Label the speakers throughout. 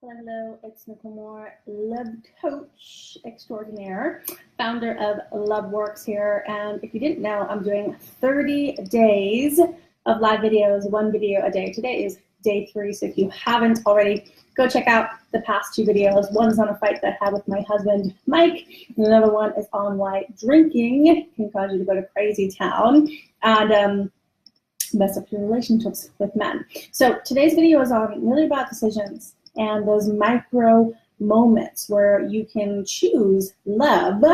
Speaker 1: Hello, it's Nicole Moore, love coach extraordinaire, founder of Love Works here. And if you didn't know, I'm doing 30 days of live videos, one video a day. Today is day 3, so if you haven't already, go check out the past 2 videos. One's on a fight that I had with my husband, Mike, and another one is on why drinking can cause you to go to crazy town and mess up your relationships with men. So today's video is on really about decisions and those micro moments where you can choose love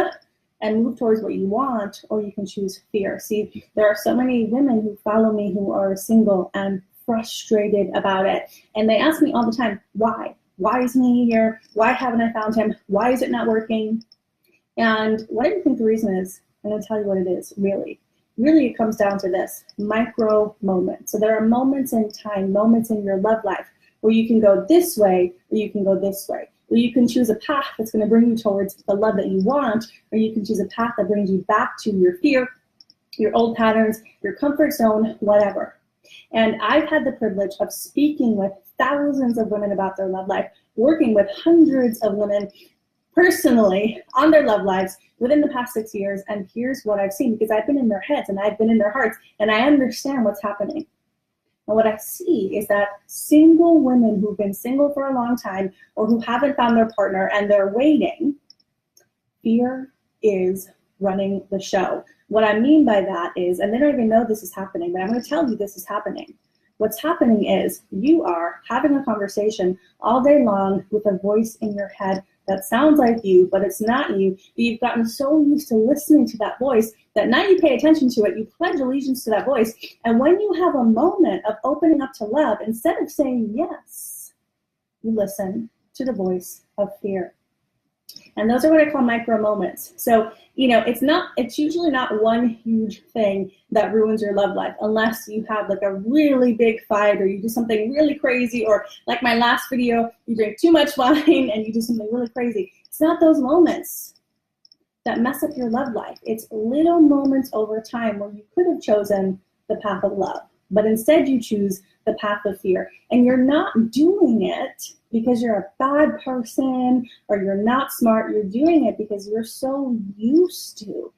Speaker 1: and move towards what you want, or you can choose fear. See, there are so many women who follow me who are single and frustrated about it. And they ask me all the time, why? Why isn't he here? Why haven't I found him? Why is it not working? And what I think the reason is, I'm gonna tell you what it is, really. Really, it comes down to this, micro moments. So there are moments in time, moments in your love life where you can go this way, or you can go this way. Where you can choose a path that's going to bring you towards the love that you want, or you can choose a path that brings you back to your fear, your old patterns, your comfort zone, whatever. And I've had the privilege of speaking with thousands of women about their love life, working with hundreds of women personally on their love lives within the past 6 years. And here's what I've seen, because I've been in their heads and I've been in their hearts, and I understand what's happening. And what I see is that single women who've been single for a long time or who haven't found their partner and they're waiting, fear is running the show. What I mean by that is, and they don't even know this is happening, but I'm going to tell you this is happening. What's happening is you are having a conversation all day long with a voice in your head that sounds like you, but it's not you. But you've gotten so used to listening to that voice that now you pay attention to it, you pledge allegiance to that voice, and when you have a moment of opening up to love, instead of saying yes, you listen to the voice of fear. And those are what I call micro moments. So, it's usually not one huge thing that ruins your love life, unless you have like a really big fight, or you do something really crazy, or like my last video, you drink too much wine and you do something really crazy. It's not those moments that mess up your love life. It's little moments over time where you could have chosen the path of love, but instead you choose the path of fear. And you're not doing it because you're a bad person or you're not smart. You're doing it because you're so used to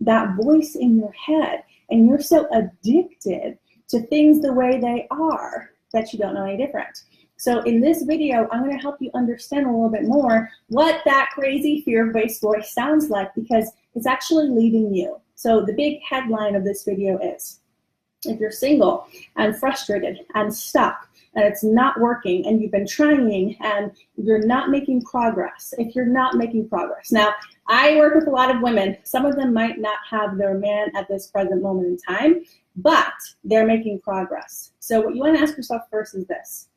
Speaker 1: that voice in your head, and you're so addicted to things the way they are that you don't know any different. So in this video, I'm going to help you understand a little bit more what that crazy fear-based voice sounds like, because it's actually leading you. So the big headline of this video is, if you're single and frustrated and stuck and it's not working and you've been trying and you're not making progress, if you're not making progress. Now, I work with a lot of women. Some of them might not have their man at this present moment in time, but they're making progress. So what you want to ask yourself first is this.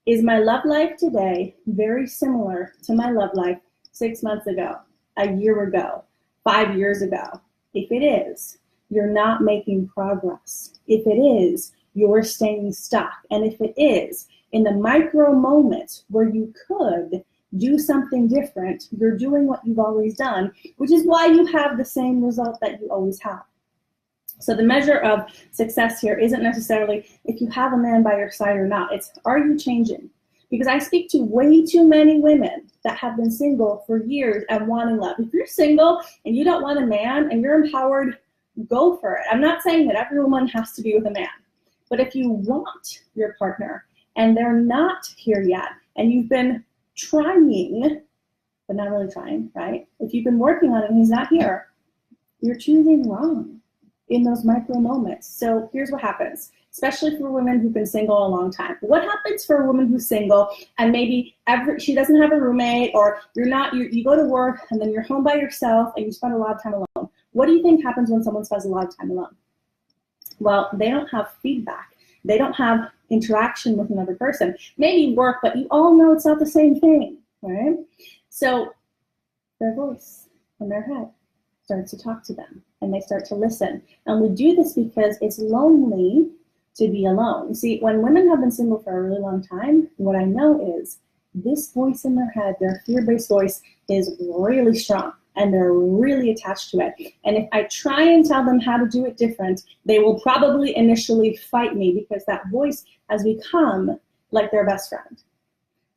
Speaker 1: Is my love life today very similar to my love life 6 months ago, a year ago, 5 years ago? If it is, you're not making progress. If it is, you're staying stuck. And if it is, in the micro moments where you could do something different, you're doing what you've always done, which is why you have the same result that you always have. So the measure of success here isn't necessarily if you have a man by your side or not. It's, are you changing? Because I speak to way too many women that have been single for years and wanting love. If you're single and you don't want a man and you're empowered, go for it. I'm not saying that every woman has to be with a man. But if you want your partner and they're not here yet, and you've been trying, but not really trying, right? If you've been working on it and he's not here, you're choosing wrong in those micro moments. So here's what happens, especially for women who've been single a long time. What happens for a woman who's single and maybe she doesn't have a roommate, or you go to work and then you're home by yourself and you spend a lot of time alone? What do you think happens when someone spends a lot of time alone? Well, they don't have feedback. They don't have interaction with another person. Maybe work, but you all know it's not the same thing, right? So their voice in their head starts to talk to them, and they start to listen. And we do this because it's lonely to be alone. You see, when women have been single for a really long time, what I know is this voice in their head, their fear-based voice, is really strong, and they're really attached to it. And if I try and tell them how to do it different, they will probably initially fight me, because that voice has become like their best friend.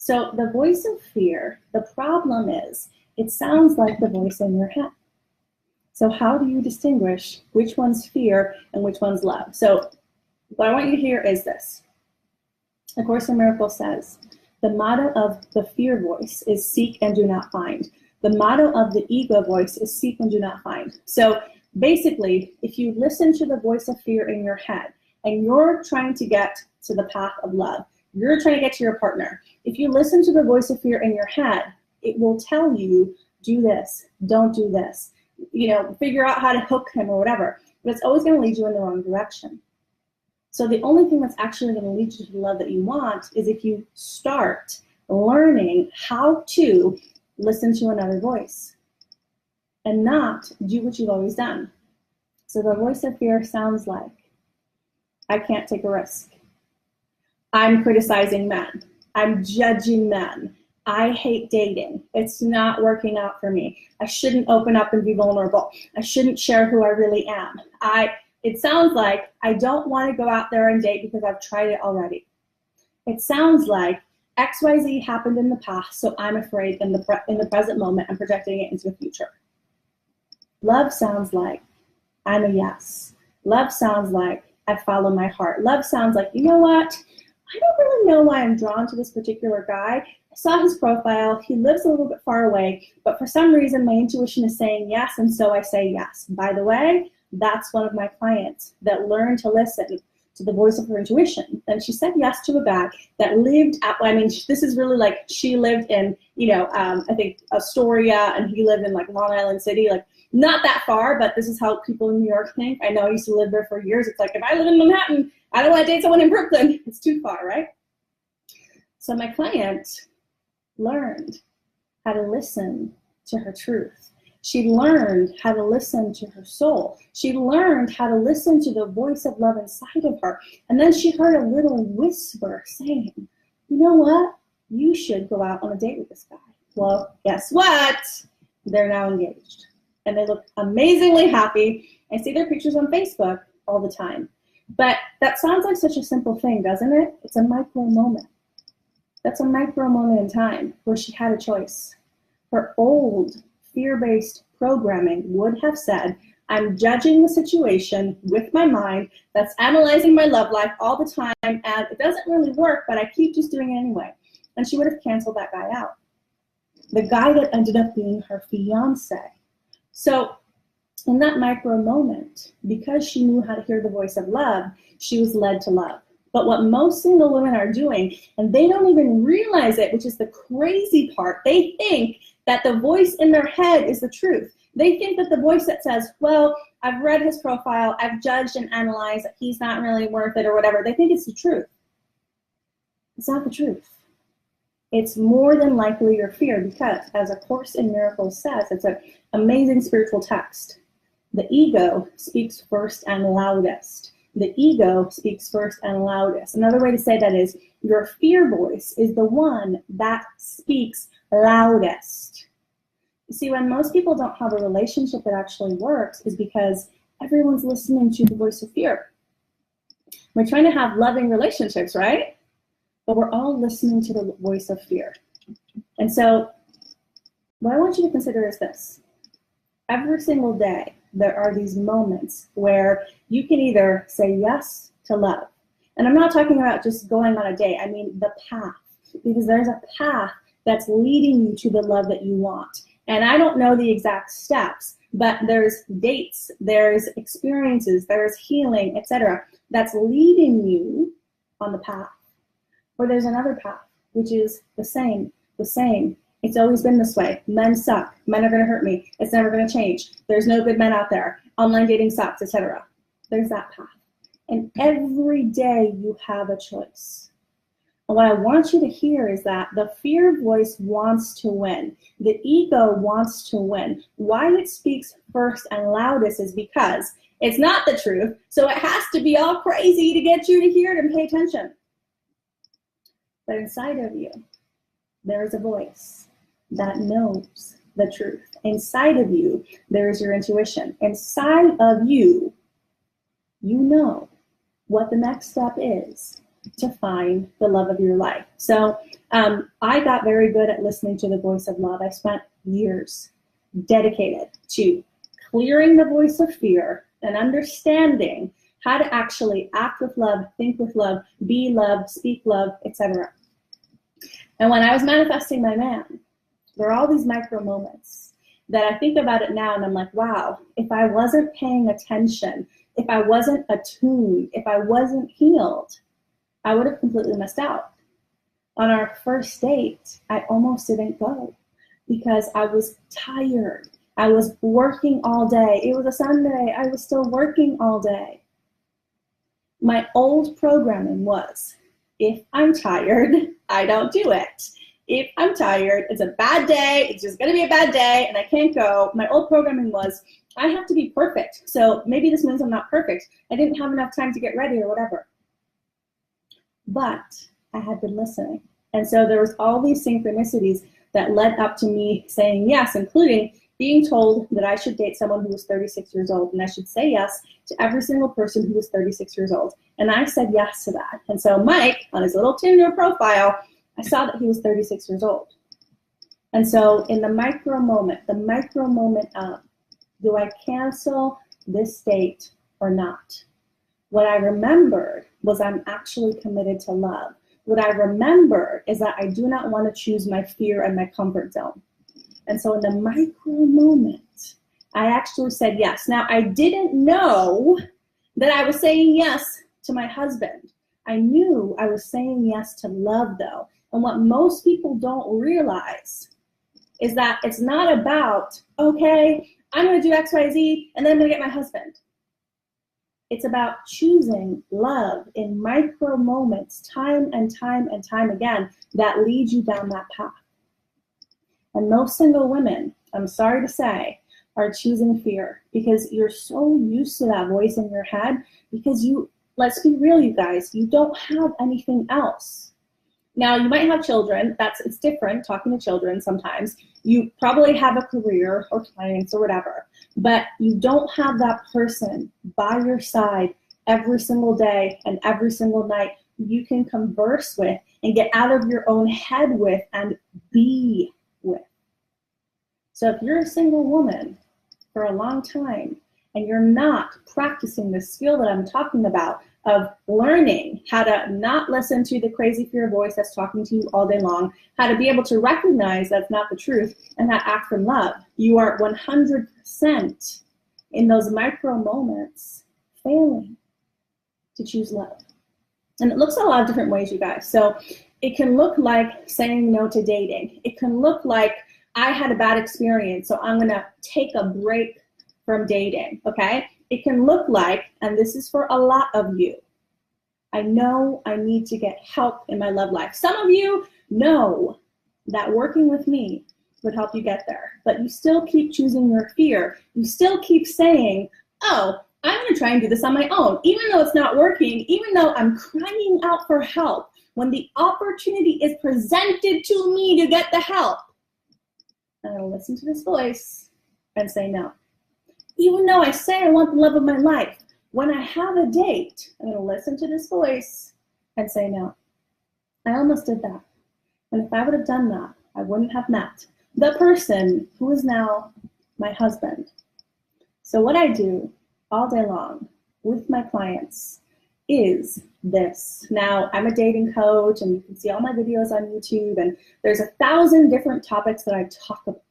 Speaker 1: So the voice of fear, the problem is, it sounds like the voice in your head. So how do you distinguish which one's fear and which one's love? So what I want you to hear is this. A Course in Miracles says, the motto of the fear voice is seek and do not find. The motto of the ego voice is seek and do not find. So basically, if you listen to the voice of fear in your head and you're trying to get to the path of love, you're trying to get to your partner. If you listen to the voice of fear in your head, it will tell you, do this, don't do this, figure out how to hook him or whatever. But it's always going to lead you in the wrong direction. So the only thing that's actually going to lead you to the love that you want is if you start learning how to listen to another voice and not do what you've always done. So the voice of fear sounds like, I can't take a risk. I'm criticizing men. I'm judging men. I hate dating. It's not working out for me. I shouldn't open up and be vulnerable. I shouldn't share who I really am. It sounds like I don't want to go out there and date because I've tried it already. It sounds like XYZ happened in the past, so I'm afraid in the present moment and projecting it into the future. Love sounds like I'm a yes. Love sounds like I follow my heart. Love sounds like, you know what? I don't really know why I'm drawn to this particular guy. I saw his profile. He lives a little bit far away, but for some reason my intuition is saying yes, and so I say yes. By the way, that's one of my clients that learned to listen to the voice of her intuition. And she said yes to a guy that lived this is really like she lived in, I think Astoria, and he lived in like Long Island City, like not that far, but this is how people in New York think. I know I used to live there for years. It's like, if I live in Manhattan, I don't want to date someone in Brooklyn. It's too far, right? So my client learned how to listen to her truth. She learned how to listen to her soul. She learned how to listen to the voice of love inside of her. And then she heard a little whisper saying, you know what? You should go out on a date with this guy. Well, guess what? They're now engaged. And they look amazingly happy. I see their pictures on Facebook all the time. But that sounds like such a simple thing, doesn't it? It's a micro moment. That's a micro moment in time where she had a choice. Her old fear-based programming would have said, I'm judging the situation with my mind, that's analyzing my love life all the time, and it doesn't really work, but I keep just doing it anyway. And she would have canceled that guy out. The guy that ended up being her fiance. So in that micro moment, because she knew how to hear the voice of love, she was led to love. But what most single women are doing, and they don't even realize it, which is the crazy part, they think that the voice in their head is the truth. They think that the voice that says, well, I've read his profile, I've judged and analyzed, he's not really worth it or whatever, they think it's the truth. It's not the truth. It's more than likely your fear, because as A Course in Miracles says, it's an amazing spiritual text. The ego speaks first and loudest. The ego speaks first and loudest. Another way to say that is your fear voice is the one that speaks loudest. You see, when most people don't have a relationship that actually works is because everyone's listening to the voice of fear. We're trying to have loving relationships, right? But we're all listening to the voice of fear. And so what I want you to consider is this. Every single day, there are these moments where you can either say yes to love. And I'm not talking about just going on a date. I mean the path. Because there's a path that's leading you to the love that you want. And I don't know the exact steps, but there's dates, there's experiences, there's healing, etc. that's leading you on the path. Or there's another path, which is the same. It's always been this way. Men suck. Men are going to hurt me. It's never going to change. There's no good men out there. Online dating sucks, etc. There's that path. And every day you have a choice. And what I want you to hear is that the fear voice wants to win. The ego wants to win. Why it speaks first and loudest is because it's not the truth. So it has to be all crazy to get you to hear it and pay attention. But inside of you, there is a voice that knows the truth. Inside of you, there is your intuition. Inside of you, you know what the next step is to find the love of your life. So I got very good at listening to the voice of love. I spent years dedicated to clearing the voice of fear and understanding how to actually act with love, think with love, be love, speak love, etc. And when I was manifesting my man, there are all these micro moments that I think about it now and I'm like, wow, if I wasn't paying attention, if I wasn't attuned, if I wasn't healed, I would have completely missed out. On our first date, I almost didn't go because I was tired. I was working all day. It was a Sunday. I was still working all day. My old programming was, if I'm tired, I don't do it. If I'm tired, it's a bad day. It's just going to be a bad day and I can't go. My old programming was, I have to be perfect. So maybe this means I'm not perfect. I didn't have enough time to get ready or whatever. But I had been listening. And so there was all these synchronicities that led up to me saying yes, including being told that I should date someone who was 36 years old and I should say yes to every single person who was 36 years old. And I said yes to that. And so Mike, on his little Tinder profile, I saw that he was 36 years old. And so in the micro moment of, do I cancel this date or not? What I remembered was I'm actually committed to love. What I remembered is that I do not want to choose my fear and my comfort zone. And so in the micro moment, I actually said yes. Now, I didn't know that I was saying yes to my husband. I knew I was saying yes to love, though. And what most people don't realize is that it's not about, okay, I'm going to do X, Y, Z, and then I'm going to get my husband. It's about choosing love in micro moments, time and time and time again, that lead you down that path. And most single women, I'm sorry to say, are choosing fear because you're so used to that voice in your head because let's be real, you guys, you don't have anything else. Now, you might have children. It's different talking to children sometimes. You probably have a career or clients or whatever, but you don't have that person by your side every single day and every single night you can converse with and get out of your own head with and be with. So if you're a single woman for a long time and you're not practicing the skill that I'm talking about of learning how to not listen to the crazy fear voice that's talking to you all day long, how to be able to recognize that's not the truth and that act from love, you are 100% in those micro moments failing to choose love. And it looks a lot of different ways, you guys. So it can look like saying no to dating. It can look like I had a bad experience, so I'm going to take a break from dating, okay? It can look like, and this is for a lot of you, I know I need to get help in my love life. Some of you know that working with me would help you get there, but you still keep choosing your fear. You still keep saying, oh, I'm going to try and do this on my own, even though it's not working, even though I'm crying out for help. When the opportunity is presented to me to get the help, I'm going to listen to this voice and say no. Even though I say I want the love of my life, when I have a date, I'm going to listen to this voice and say no. I almost did that. And if I would have done that, I wouldn't have met the person who is now my husband. So what I do all day long with my clients is this. Now, I'm a dating coach, and you can see all my videos on YouTube, and there's 1,000 different topics that I talk about.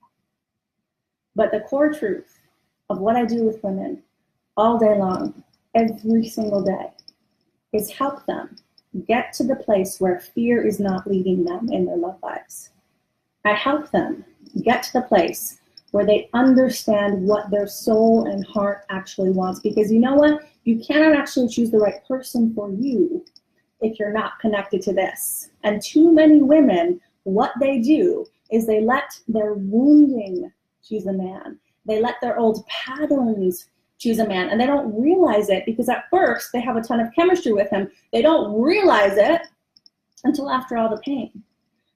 Speaker 1: But the core truth of what I do with women all day long, every single day, is help them get to the place where fear is not leading them in their love lives. I help them get to the place where they understand what their soul and heart actually wants. Because you know what? You cannot actually choose the right person for you if you're not connected to this. And too many women, what they do is they let their wounding choose a man. They let their old patterns choose a man. And they don't realize it because at first they have a ton of chemistry with him. They don't realize it until after all the pain.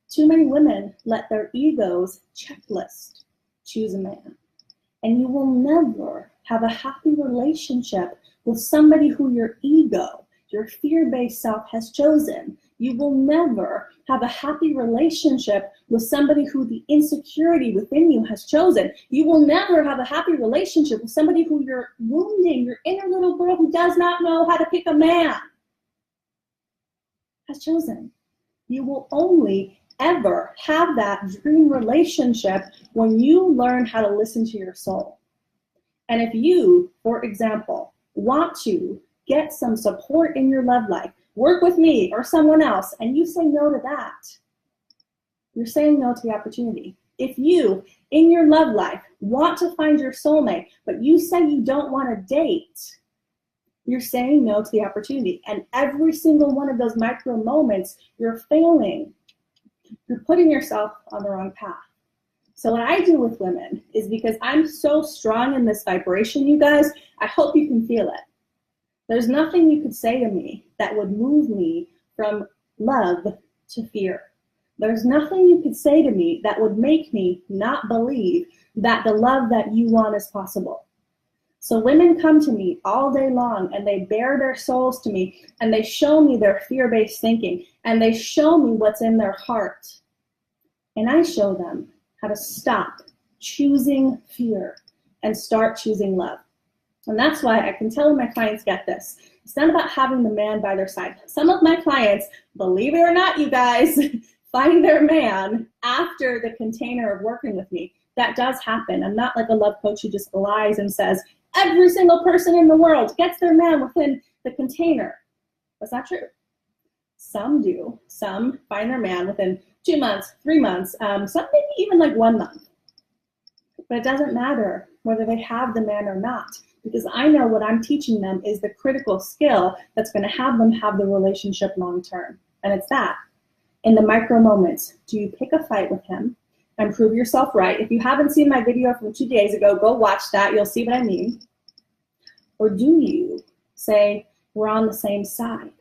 Speaker 1: Too many women let their ego's checklist choose a man. And you will never have a happy relationship with somebody who your ego, your fear-based self has chosen. You will never have a happy relationship with somebody who the insecurity within you has chosen. You will never have a happy relationship with somebody who you're wounding, your inner little girl who does not know how to pick a man has chosen. You will only ever have that dream relationship when you learn how to listen to your soul. And if you, for example, want to get some support in your love life, work with me or someone else, and you say no to that, you're saying no to the opportunity. If you, in your love life, want to find your soulmate, but you say you don't want to date, you're saying no to the opportunity. And every single one of those micro moments, you're failing. You're putting yourself on the wrong path. So what I do with women is, because I'm so strong in this vibration, you guys, I hope you can feel it. There's nothing you could say to me that would move me from love to fear. There's nothing you could say to me that would make me not believe that the love that you want is possible. So women come to me all day long and they bare their souls to me and they show me their fear-based thinking and they show me what's in their heart. And I show them how to stop choosing fear and start choosing love. And that's why I can tell my clients get this. It's not about having the man by their side. Some of my clients, believe it or not, you guys, find their man after the container of working with me. That does happen. I'm not like a love coach who just lies and says, every single person in the world gets their man within the container. That's not true. Some do. Some find their man within 2 months, 3 months, some maybe even like 1 month. But it doesn't matter whether they have the man or not, because I know what I'm teaching them is the critical skill that's going to have them have the relationship long term. And it's that. In the micro moments, do you pick a fight with him and prove yourself right? If you haven't seen my video from 2 days ago, go watch that. You'll see what I mean. Or do you say, we're on the same side?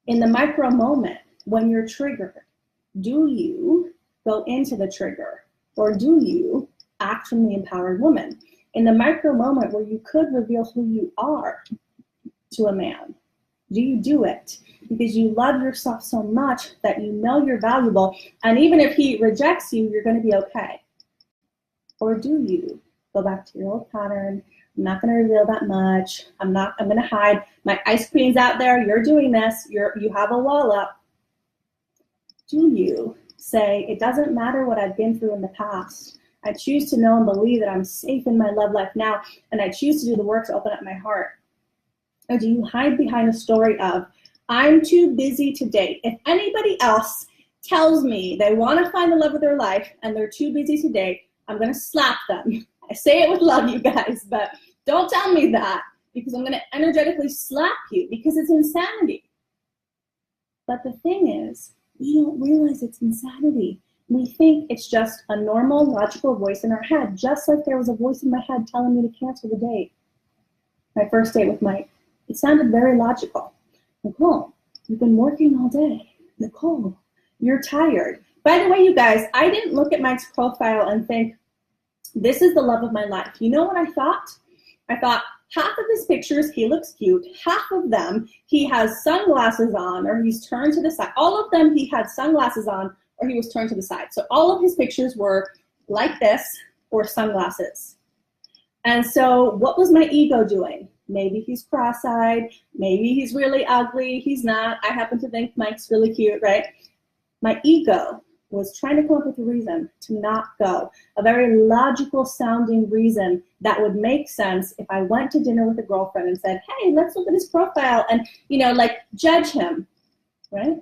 Speaker 1: In the micro moment, when you're triggered, do you go into the trigger? Or do you act from the empowered woman? In the micro moment where you could reveal who you are to a man, do you do it? Because you love yourself so much that you know you're valuable, and even if he rejects you, you're going to be okay. Or do you go back to your old pattern? I'm not going to reveal that much. I'm going to hide. My ice queen's out there. You're doing this. You have a wall up. Do you say, it doesn't matter what I've been through in the past. I choose to know and believe that I'm safe in my love life now, and I choose to do the work to open up my heart? Or do you hide behind a story of, I'm too busy to date? If anybody else tells me they want to find the love of their life and they're too busy to date, I'm going to slap them. I say it with love, you guys, but don't tell me that, because I'm going to energetically slap you, because it's insanity. But the thing is, we don't realize it's insanity. We think it's just a normal, logical voice in our head, just like there was a voice in my head telling me to cancel the date. My first date with Mike. It sounded very logical. Nicole, you've been working all day. Nicole, you're tired. By the way, you guys, I didn't look at Mike's profile and think, this is the love of my life. You know what I thought? I thought, half of his pictures, he looks cute. Half of them, he has sunglasses on, or he's turned to the side. All of them, he had sunglasses on, or he was turned to the side. So all of his pictures were like this, or sunglasses. And so what was my ego doing? Maybe he's cross-eyed. Maybe he's really ugly. He's not. I happen to think Mike's really cute, right? My ego was trying to come up with a reason to not go. A very logical sounding reason that would make sense if I went to dinner with a girlfriend and said, hey, let's look at his profile and, like judge him, right?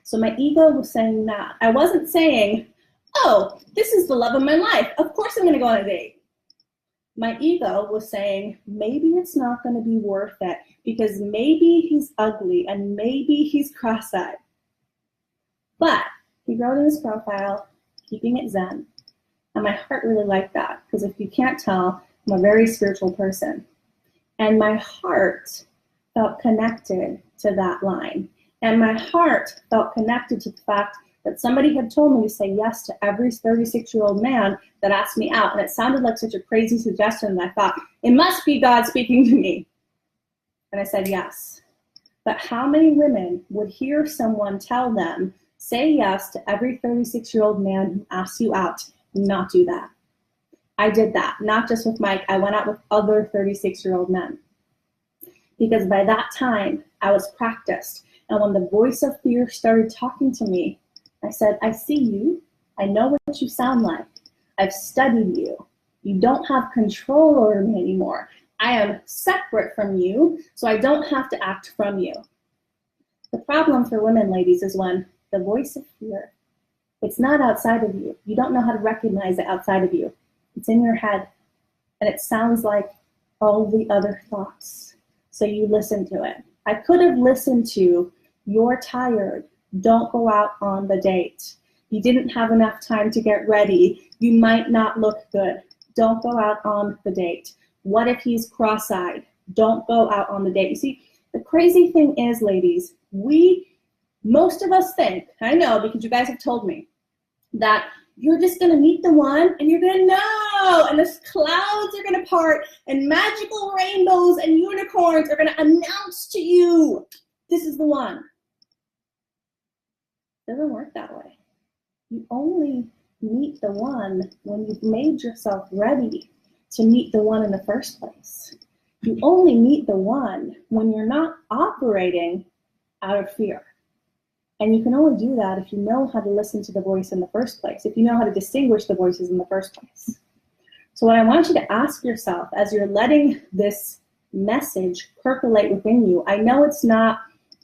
Speaker 1: So my ego was saying that. I wasn't saying, oh, this is the love of my life. Of course I'm going to go on a date. My ego was saying, maybe it's not going to be worth it because maybe he's ugly and maybe he's cross-eyed. But he wrote in his profile, keeping it zen. And my heart really liked that, because if you can't tell, I'm a very spiritual person. And my heart felt connected to that line. And my heart felt connected to the fact that somebody had told me to say yes to every 36-year-old man that asked me out. And it sounded like such a crazy suggestion that I thought, it must be God speaking to me. And I said yes. But how many women would hear someone tell them, say yes to every 36-year-old man who asks you out, not do that? I did that, not just with Mike. I went out with other 36-year-old men. Because by that time, I was practiced. And when the voice of fear started talking to me, I said, I see you. I know what you sound like. I've studied you. You don't have control over me anymore. I am separate from you, so I don't have to act from you. The problem for women, ladies, is when the voice of fear, it's not outside of you. You don't know how to recognize it outside of you. It's in your head, and it sounds like all the other thoughts. So you listen to it. I could have listened to, you're tired, don't go out on the date. You didn't have enough time to get ready. You might not look good. Don't go out on the date. What if he's cross-eyed? Don't go out on the date. You see, the crazy thing is, ladies, most of us think, I know because you guys have told me, that you're just going to meet the one and you're going to know, and the clouds are going to part and magical rainbows and unicorns are going to announce to you, this is the one. It doesn't work that way. You only meet the one when you've made yourself ready to meet the one in the first place. You only meet the one when you're not operating out of fear. And you can only do that if you know how to listen to the voice in the first place, if you know how to distinguish the voices in the first place. So what I want you to ask yourself as you're letting this message percolate within you, I know it's not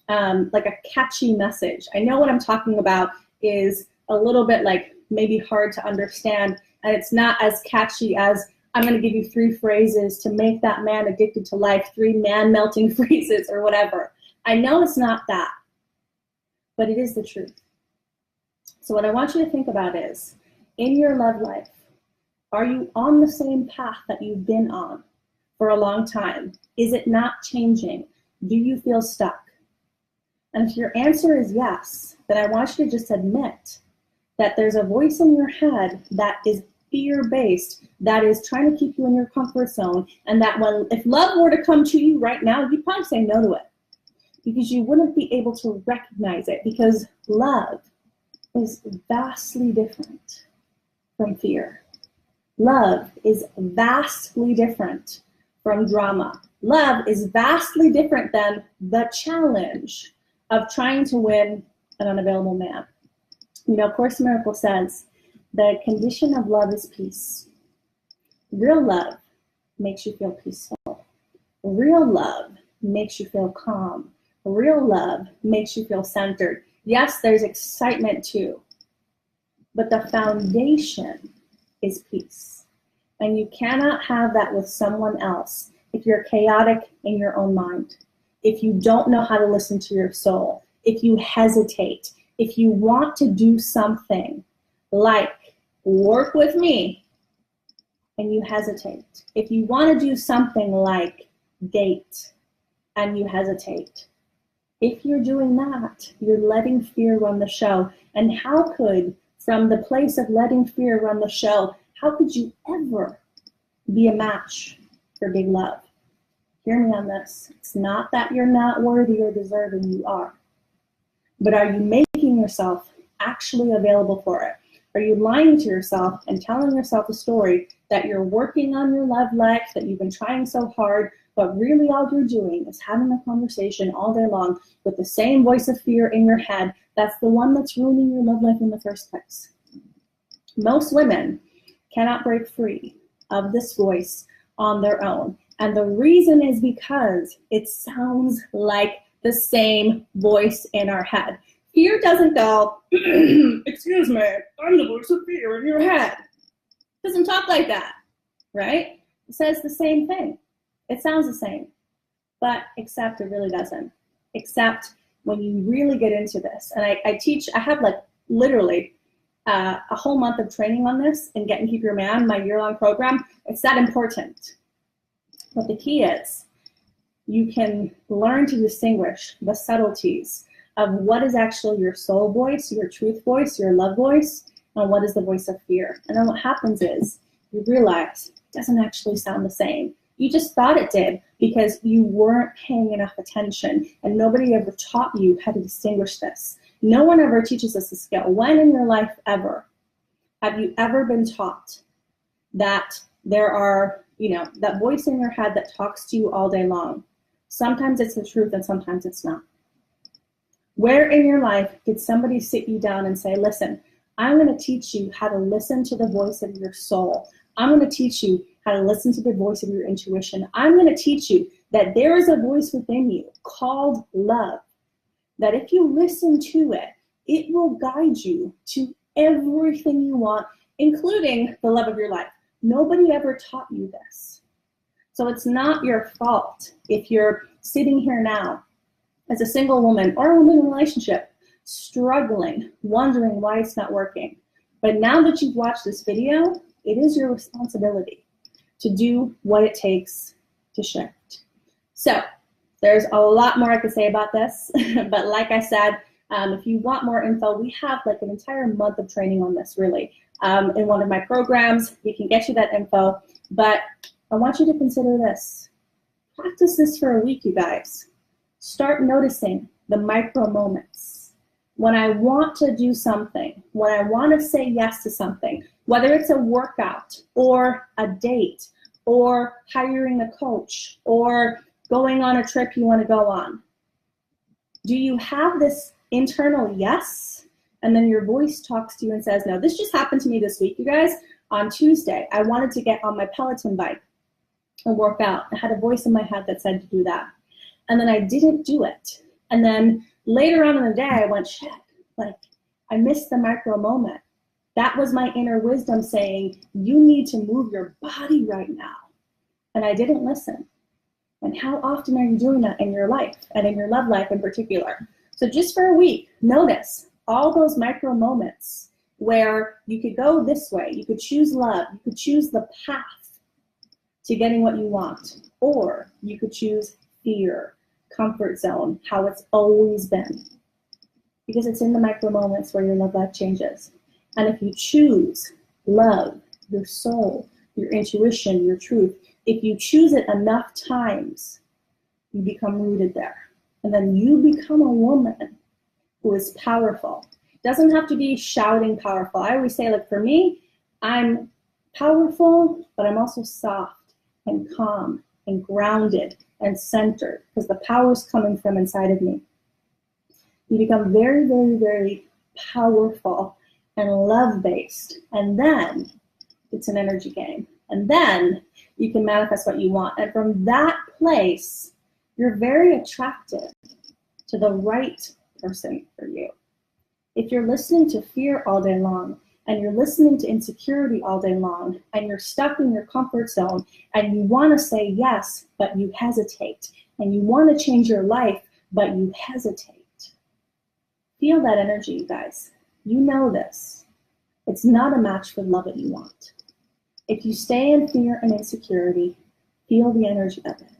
Speaker 1: like a catchy message. I know what I'm talking about is a little bit like maybe hard to understand, and it's not as catchy as I'm going to give you 3 phrases to make that man addicted to life, 3 man-melting phrases or whatever. I know it's not that, but it is the truth. So what I want you to think about is, in your love life, are you on the same path that you've been on for a long time? Is it not changing? Do you feel stuck? And if your answer is yes, then I want you to just admit that there's a voice in your head that is fear-based, that is trying to keep you in your comfort zone, and that if love were to come to you right now, you'd probably say no to it, because you wouldn't be able to recognize it, because love is vastly different from fear. Love is vastly different from drama. Love is vastly different than the challenge of trying to win an unavailable man. You know, Course in Miracles says, the condition of love is peace. Real love makes you feel peaceful. Real love makes you feel calm. Real love makes you feel centered. Yes, there's excitement too, but the foundation is peace. And you cannot have that with someone else if you're chaotic in your own mind, if you don't know how to listen to your soul, if you hesitate, if you want to do something like work with me and you hesitate, if you want to do something like date and you hesitate, if you're doing that, you're letting fear run the show. And how could, from the place of letting fear run the show, how could you ever be a match for big love? Hear me on this. It's not that you're not worthy or deserving, you are. But are you making yourself actually available for it? Are you lying to yourself and telling yourself a story that you're working on your love life, that you've been trying so hard, but really all you're doing is having a conversation all day long with the same voice of fear in your head? That's the one that's ruining your love life in the first place. Most women cannot break free of this voice on their own. And the reason is because it sounds like the same voice in our head. Fear doesn't go, excuse me, I'm the voice of fear in your head. It doesn't talk like that, right? It says the same thing. It sounds the same, but except it really doesn't. Except when you really get into this. And I have like literally a whole month of training on this in Get and Keep Your Man, my year-long program. It's that important. But the key is you can learn to distinguish the subtleties of what is actually your soul voice, your truth voice, your love voice, and what is the voice of fear. And then what happens is you realize it doesn't actually sound the same. You just thought it did because you weren't paying enough attention, and nobody ever taught you how to distinguish this. No one ever teaches us the skill. When in your life ever have you ever been taught that there are, that voice in your head that talks to you all day long? Sometimes it's the truth and sometimes it's not. Where in your life did somebody sit you down and say, listen, I'm going to teach you how to listen to the voice of your soul. I'm going to teach you how to listen to the voice of your intuition. I'm going to teach you that there is a voice within you called love, that if you listen to it, it will guide you to everything you want, including the love of your life. Nobody ever taught you this. So it's not your fault if you're sitting here now as a single woman or a woman in a relationship, struggling, wondering why it's not working. But now that you've watched this video, it is your responsibility to do what it takes to shift. So there's a lot more I could say about this, but like I said, if you want more info, we have like an entire month of training on this, really. In one of my programs, we can get you that info, but I want you to consider this. Practice this for a week, you guys. Start noticing the micro moments. When I want to do something, when I want to say yes to something, whether it's a workout or a date or hiring a coach or going on a trip you want to go on, do you have this internal yes? And then your voice talks to you and says, no, this just happened to me this week, you guys. On Tuesday, I wanted to get on my Peloton bike and work out. I had a voice in my head that said to do that. And then I didn't do it. And then later on in the day, I went, shit, like I missed the micro moment. That was my inner wisdom saying, you need to move your body right now. And I didn't listen. And how often are you doing that in your life and in your love life in particular? So just for a week, notice all those micro moments where you could go this way, you could choose love, you could choose the path to getting what you want, or you could choose fear, comfort zone, how it's always been. Because it's in the micro moments where your love life changes. And if you choose love, your soul, your intuition, your truth, if you choose it enough times, you become rooted there. And then you become a woman who is powerful. It doesn't have to be shouting powerful. I always say, like for me, I'm powerful, but I'm also soft and calm and grounded and centered because the power is coming from inside of me. You become very, very, very powerful and love-based. And then it's an energy game. And then you can manifest what you want. And from that place, you're very attractive to the right person for you. If you're listening to fear all day long, and you're listening to insecurity all day long, and you're stuck in your comfort zone, and you want to say yes, but you hesitate, and you want to change your life, but you hesitate. Feel that energy, you guys. You know this. It's not a match for love that you want. If you stay in fear and insecurity, feel the energy of it.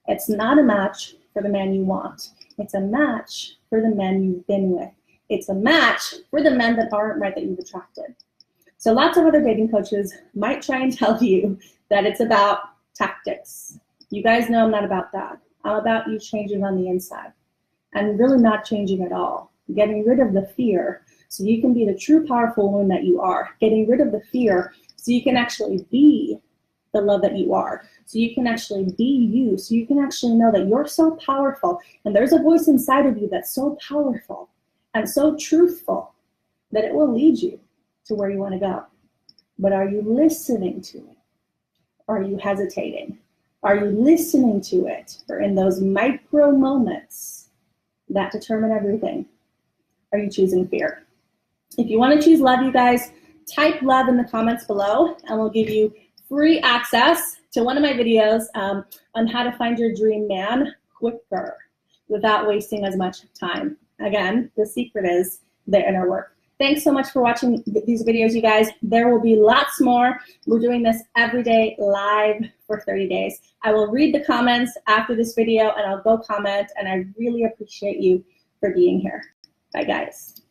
Speaker 1: It's not a match for the man you want. It's a match for the men you've been with. It's a match for the men that aren't right that you've attracted. So lots of other dating coaches might try and tell you that it's about tactics. You guys know I'm not about that. I'm about you changing on the inside and really not changing at all. Getting rid of the fear so you can be the true powerful woman that you are. Getting rid of the fear so you can actually be the love that you are. So you can actually be you. So you can actually know that you're so powerful and there's a voice inside of you that's so powerful and so truthful that it will lead you to where you want to go. But are you listening to it? Are you hesitating? Are you listening to it? Or in those micro moments that determine everything, are you choosing fear? If you want to choose love, you guys, type love in the comments below and we'll give you free access to one of my videos on how to find your dream man quicker without wasting as much time. Again, the secret is the inner work. Thanks so much for watching these videos, you guys. There will be lots more. We're doing this every day live for 30 days. I will read the comments after this video and I'll go comment, and I really appreciate you for being here. Bye, guys.